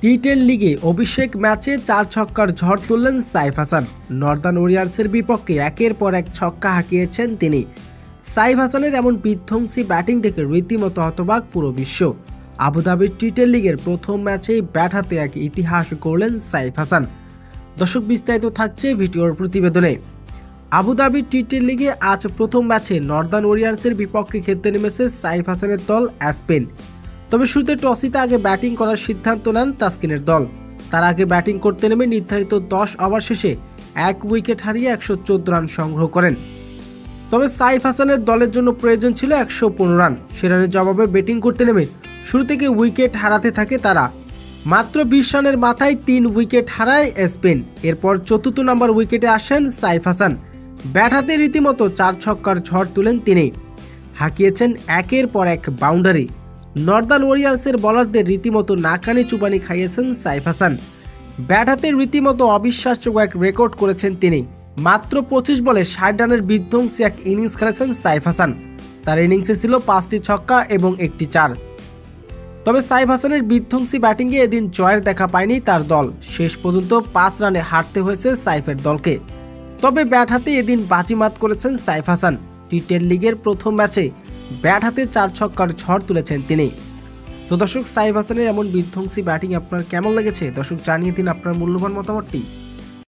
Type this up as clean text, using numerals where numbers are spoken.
টি10 লিগে অভিষেক ম্যাচে 4 ছক্কার ঝড় তুললেন সাইফ হাসান। নর্দার্ন ওয়ারিয়র্সের বিপক্ষে একের পর এক ছক্কা হাঁকিয়েছেন তিনি। সাইফ হাসানের এমন বিধ্বংসী ব্যাটিং দেখে রীতিমতো হতবাক পুরো বিশ্ব। আবুধাবির টি10 লিগের প্রথম ম্যাচেই ব্যাট হাতে এক ইতিহাস গড়লেন সাইফ হাসান। দর্শক, বিস্তারিত থাকছে ভিডিওর প্রতিবেদনে। আবুধাবি টি10 লিগে আজ প্রথম ম্যাচে নর্দার্ন ওয়ারিয়র্সের বিপক্ষে খেলতে নেমেছে সাইফ হাসানের দল অ্যাসপেন। তবে শুরুতে টসিতে আগে ব্যাটিং করার সিদ্ধান্ত নেন তাসকিনের দল। তার আগে ব্যাটিং করতে নেমে নির্ধারিত 10 ওভার শেষে 1 উইকেট হারিয়ে 114 রান সংগ্রহ করেন। তবে সাইফ হাসানের দলের জন্য প্রয়োজন ছিল 115 রান। সে রানের জবাবে ব্যাটিং করতে নেমে শুরু থেকে উইকেট হারাতে থাকে তারা। মাত্র 20 রানের মাথায় 3 উইকেট হারায় স্পেন। এরপর চতুর্থ নম্বর উইকেটে আসেন সাইফ হাসান। ব্যাট হাতে রীতিমতো 4 ছক্কার ঝড় তুলেন তিনি। হাঁকিয়েছেন একের পর এক বাউন্ডারি। নর্দার্ন ওয়ারিয়র্সের বোলারদের রীতিমতো নাকানি চুবানি খাইয়েছেন সাইফ হাসান। ব্যাট হাতে রীতিমতো অবিশ্বাস্য এক রেকর্ড করেছেন তিনি। মাত্র 25 বলে 60 রানের বিধ্বংসী এক ইনিংস খেলেছেন সাইফ হাসান। তার ইনিংসে ছিল 5টি ছক্কা এবং 1টি 4। তবে সাইফ হাসানের বিধ্বংসী ব্যাটিংয়ে এদিন জয়ের দেখা পায়নি তার দল। শেষ পর্যন্ত 5 রানে হারতে হয়েছে সাইফের দলকে। তবে ব্যাট হাতে এদিন বাজিমাত করেছেন সাইফ হাসান। টি10 লিগের প্রথম ম্যাচে ব্যাট হাতে 4 ছক্কার ঝড় তুলেছেন তিনি। তো দর্শক, সাইফ হাসানের এমন বিধ্বংসী ব্যাটিং আপনার কেমন লেগেছে? দর্শক, জানিয়ে দিন আপনার মূল্যবান মতামতটি।